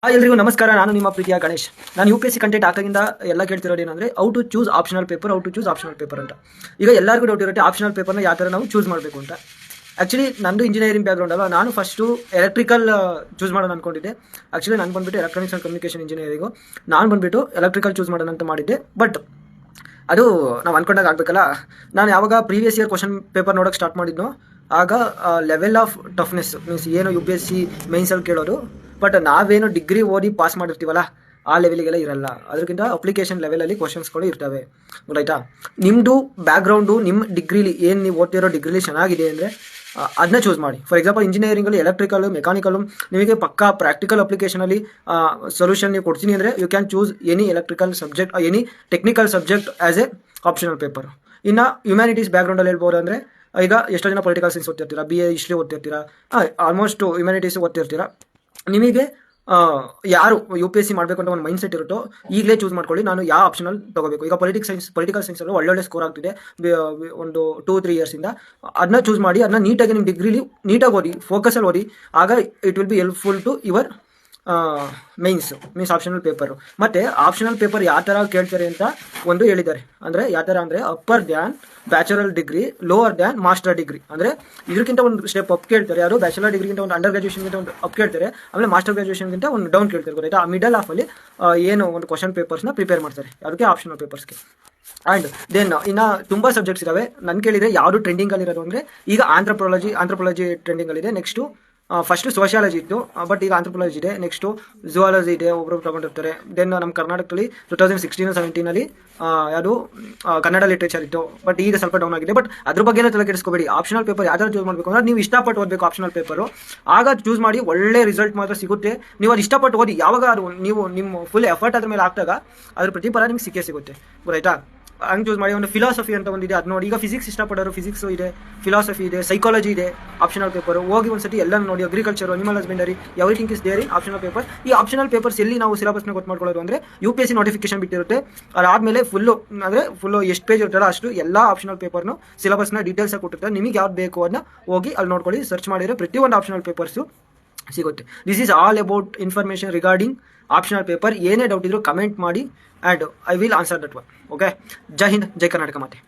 ಎಲ್ರಿಗೂ ನಮಸ್ಕಾರ. ನಾನು ನಿಮ್ಮ ಪ್ರೀತಿಯ ಗಣೇಶ್. ನಾನು UPSC ಕಂಟೆಂಟ್ ಹಾಕಾಗಿಂದ ಎಲ್ಲ ಕೇಳ್ತಿರೋದು ಏನಂದ್ರೆ how to choose optional paper ಅಂತ. ಈಗ ಎಲ್ಲರಿಗೂ ಡೌಟ್ ಇರುತ್ತೆ ಆಪ್ಷನಲ್ ಪೇಪರ್ನ ಯಾವ ಥರ ನಾವು ಚೂಸ್ ಮಾಡಬೇಕು ಅಂತ. ಆ್ಯಕ್ಚುಲಿ ನಂದು ಇಂಜಿನಿಯರಿಂಗ್ ಬ್ಯಾಕ್ಗ್ರೌಂಡ್ ಅಲ್ಲ, ನಾನು ಫಸ್ಟು ಎಲೆಕ್ಟ್ರಿಕಲ್ ಚೂಸ್ ಮಾಡೋಣ ಅಂದ್ಕೊಂಡಿದ್ದೆ. ಆ್ಯಕ್ಚುಲಿ ನಾನು ಬಂದುಬಿಟ್ಟು ಎಲೆಕ್ಟ್ರಾನಿಕ್ಸ್ ಆ್ಯಂಡ್ ಕಮ್ಯುನಿಕೇಷನ್ ಇಂಜಿನಿಯರಿಂಗು, ನಾನು ಬಂದುಬಿಟ್ಟು ಎಲೆಕ್ಟ್ರಿಕಲ್ ಚೂಸ್ ಮಾಡೋಣ ಅಂತ ಮಾಡಿದ್ದೆ. ಬಟ್ ಅದು ನಾವು ಅಂದ್ಕೊಂಡಾಗ ಆಗಬೇಕಲ್ಲ. ನಾನು ಯಾವಾಗ ಪ್ರೀವಿಯಸ್ ಇಯರ್ ಕ್ವಶನ್ ಪೇಪರ್ ನೋಡೋಕ್ಕೆ ಸ್ಟಾರ್ಟ್ ಮಾಡಿದ್ನೋ ಆಗ ಲೆವೆಲ್ ಆಫ್ ಟಫ್ನೆಸ್ ಮೀನ್ಸ್ ಏನು UPSC ಮೈನ್ಸಲ್ಲಿ ಕೇಳೋದು, ಬಟ್ ನಾವೇನು ಡಿಗ್ರಿ ಓದಿ ಪಾಸ್ ಮಾಡಿರ್ತೀವಲ್ಲ ಆ ಲೆವೆಲಿಗೆಲ್ಲ ಇರಲ್ಲ. ಅದಕ್ಕಿಂತ ಅಪ್ಲಿಕೇಶನ್ ಲೆವೆಲಲ್ಲಿ ಕ್ವಶನ್ಸ್ಗಳು ಇರ್ತವೆ, ರೈಟಾ? ನಿಮ್ಮದು ಬ್ಯಾಕ್ಗ್ರೌಂಡು ನಿಮ್ಮ ಡಿಗ್ರಿಲಿ ಏನು ನೀವು ಓದ್ತಿರೋ ಡಿಗ್ರಿಲಿ ಚೆನ್ನಾಗಿದೆ ಅಂದರೆ ಅದನ್ನ ಚೂಸ್ ಮಾಡಿ. ಫಾರ್ ಎಕ್ಸಾಂಪಲ್ ಇಂಜಿನಿಯರಿಂಗಲ್ಲಿ ಎಲೆಕ್ಟ್ರಿಕಲ್ ಮೆಕ್ಯಾನಿಕಲು ನಿಮಗೆ ಪಕ್ಕಾ ಪ್ರಾಕ್ಟಿಕಲ್ ಅಪ್ಲಿಕೇಶನಲ್ಲಿ ಸೊಲ್ಯೂಷನ್ ನೀವು ಕೊಡ್ತೀನಿ ಅಂದರೆ you can choose any electrical subject any technical subject as a optional paper. ಇನ್ನು ಹ್ಯುಮ್ಯಾನಿಟೀಸ್ ಬ್ಯಾಕ್ಗ್ರೌಂಡಲ್ಲಿ ಹೇಳ್ಬೋದು ಅಂದರೆ ಈಗ ಎಷ್ಟೋ ಜನ ಪೊಲಿಟಿಕಲ್ ಸೈನ್ಸ್ ಓದ್ತಿರ್ತೀರಾ, BA ಹಿಸ್ಟ್ರಿ ಓದ್ತಿರ್ತೀರಾ, ಆಲ್ಮೋಸ್ಟ್ ಹ್ಯುಮ್ಯಾನಿಟೀಸ್ ಓದ್ತಿರ್ತೀರಾ. ನಿಮಗೆ ಯಾರು UPSC ಮಾಡಬೇಕು ಅಂತ ಒಂದು ಮೈಂಡ್ ಸೆಟ್ ಇರುತ್ತೋ ಈಗಲೇ ಚೂಸ್ ಮಾಡ್ಕೊಳ್ಳಿ ನಾನು ಯಾವ ಆಪ್ಷನಲ್ ತೊಗೋಬೇಕು. ಈಗ ಪೊಲಿಟಿಕಲ್ ಸೈನ್ಸಲ್ಲೂ ಒಳ್ಳೊಳ್ಳೆ ಸ್ಕೋರ್ ಆಗ್ತಿದೆ ಒಂದು 2-3 ಇಯರ್ಸಿಂದ. ಅದನ್ನ ಚೂಸ್ ಮಾಡಿ, ಅದನ್ನ ನೀಟಾಗಿ ನಿಮ್ಮ ಡಿಗ್ರಿಲಿ ನೀಟಾಗಿ ಓದಿ, ಫೋಕಸಲ್ಲಿ ಓದಿ. ಆಗ it will be helpful to your means optional paper. ಮತ್ತು ಆಪ್ಷನಲ್ ಪೇಪರ್ ಯಾವ ಥರ ಕೇಳ್ತಾರೆ ಅಂತ ಒಂದು ಹೇಳಿದ್ದಾರೆ. ಅಂದರೆ ಯಾವ ಥರ ಅಂದರೆ upper than bachelor degree, lower than master degree. ಅಂದರೆ ಇದಕ್ಕಿಂತ ಒಂದು ಸ್ಟೆಪ್ ಅಪ್ ಕೇಳ್ತಾರೆ. ಯಾರು ಬ್ಯಾಚುಲರ್ ಡಿಗ್ರಿಗಿಂತ ಒಂದು ಅಂಡರ್ ಗ್ರಾಜುಯೇಷನ್ಗಿಂತ ಒಂದು ಅಪ್ ಕೇಳ್ತಾರೆ, ಆಮೇಲೆ ಮಾಸ್ಟರ್ ಗ್ರಾಜುಯೇಷನ್ಗಿಂತ ಒಂದು ಡೌನ್ ಕೇಳ್ತಾರೆ. ಗೊತ್ತಾಯ್ತಾ? ಆ ಮಿಡಲ್ ಆಫಲ್ಲಿ ಏನು ಒಂದು ಕ್ವಶನ್ ಪೇಪರ್ಸ್ನ ಪ್ರಿಪೇರ್ ಮಾಡ್ತಾರೆ, ಅದಕ್ಕೆ ಆಪ್ಷನಲ್ ಪೇಪರ್ಸ್ಗೆ. ಆ್ಯಂಡ್ ದೆನ್ ಇನ್ನು ತುಂಬ ಸಬ್ಜೆಕ್ಟ್ಸ್ ಇದ್ದಾವೆ. ನಾನು ಕೇಳಿದರೆ ಯಾವುದು ಟ್ರೆಂಡಿಂಗಲ್ಲಿರೋದು ಅಂದರೆ ಈಗ ಆಂಥ್ರೋಪಾಲಜಿ ಟ್ರೆಂಡಿಂಗಲ್ಲಿದೆ. ನೆಕ್ಸ್ಟು ಫಸ್ಟು ಸೋಷಿಯಾಲಜಿ ಇತ್ತು, ಬಟ್ ಈಗ ಆಂಥ್ರೋಪಾಲಜಿ ಇದೆ. ನೆಕ್ಸ್ಟು ಝುವಾಲಜಿ ಇದೆ, ಒಬ್ಬರು ತೊಗೊಂಡಿರ್ತಾರೆ. ದೆನ್ ನಮ್ಮ ಕರ್ನಾಟಕದಲ್ಲಿ 2016-17 ಯಾವುದು ಕನ್ನಡ ಲಿಟ್ರೇಚರ್ ಇತ್ತು, ಬಟ್ ಈಗ ಸ್ವಲ್ಪ ಡೌನ್ ಆಗಿದೆ. ಬಟ್ ಅದ್ರ ಬಗ್ಗೆ ತಲೆ ಕೆಡಿಸ್ಕೋಬೇಡಿ. ಆಪ್ಷನಲ್ ಪೇಪರ್ ಯಾವ ಥರ ಚೂಸ್ ಮಾಡಬೇಕು ಅಂದರೆ ನೀವು ಇಷ್ಟಪಟ್ಟು ಓದಬೇಕು ಆಪ್ಷನಲ್ ಪೇಪರು. ಆಗ ಚೂಸ್ ಮಾಡಿ ಒಳ್ಳೆ ರಿಸಲ್ಟ್ ಮಾತ್ರ ಸಿಗುತ್ತೆ. ನೀವು ಅದು ಇಷ್ಟಪಟ್ಟು ಓದಿ, ಯಾವಾಗ ಅದು ನೀವು ನಿಮ್ಮ ಫುಲ್ ಎಫರ್ಟ್ ಅದ್ರ ಮೇಲೆ ಹಾಕಿದಾಗ ಅದ್ರ ಪ್ರತಿಫಲ ನಿಮ್ಗೆ ಸಿಗುತ್ತೆ. ಗೊತ್ತಾಯ್ತಾ? ಹಂಗೆ ಚೂಸ್ ಮಾಡಿ. ಒಂದು ಫಿಲಾಸಫಿ ಅಂತ ಒಂದಿದೆ, ಅದು ನೋಡಿ. ಈಗ ಫಿಸಿಕ್ಸ್ ಇಷ್ಟಪಡೋರು ಫಿಸಿಕ್ಸು ಇದೆ, ಫಿಲಾಸಫಿ ಇದೆ, ಸೈಕಾಲಜಿ ಇದೆ ಆಪ್ಷನಲ್ ಪೇಪರು. ಹೋಗಿ ಒಂದ್ಸತಿ ಎಲ್ಲ ನೋಡಿ. Agriculture, animal husbandry, everything is there in optional paper. ಈ ಆಪ್ಷನಲ್ ಪೇಪರ್ಸ್ ಎಲ್ಲಿ ನಾವು ಸಿಲೆಬಸ್ನ ಗೊತ್ತು ಮಾಡ್ಕೊಳ್ಳೋದು ಅಂದರೆ UPSC ನೋಟಿಫಿಕೇಶನ್ ಬಿಟ್ಟಿರುತ್ತೆ. ಅದಾದಮೇಲೆ ಫುಲ್ಲು ಎಷ್ಟು ಪೇಜ್ ಇರ್ತಲ್ಲ ಅಷ್ಟು ಎಲ್ಲ ಆಪ್ಷನಲ್ ಪೇಪರ್ನು ಸಿಲೆಬಸ್ನ ಡೀಟೇಲ್ಸಾಗಿ ಕೊಟ್ಟಿರ್ತಾರೆ. ನಿಮಗೆ ಯಾವ್ದು ಬೇಕು ಅದನ್ನ ಹೋಗಿ ಅಲ್ಲಿ ನೋಡ್ಕೊಳ್ಳಿ. ಸರ್ಚ್ ಮಾಡಿದರೆ ಪ್ರತಿಯೊಂದು ಆಪ್ಷನಲ್ ಪೇಪರ್ಸು ಸಿಗುತ್ತೆ. This is all about information regarding optional paper. ಏನೇ ಡೌಟ್ ಇದ್ರೂ ಕಮೆಂಟ್ ಮಾಡಿ and I will answer that one. Okay? ಜೈ ಹಿಂದ್, ಜೈ ಕರ್ನಾಟಕ ಮಾತೆ.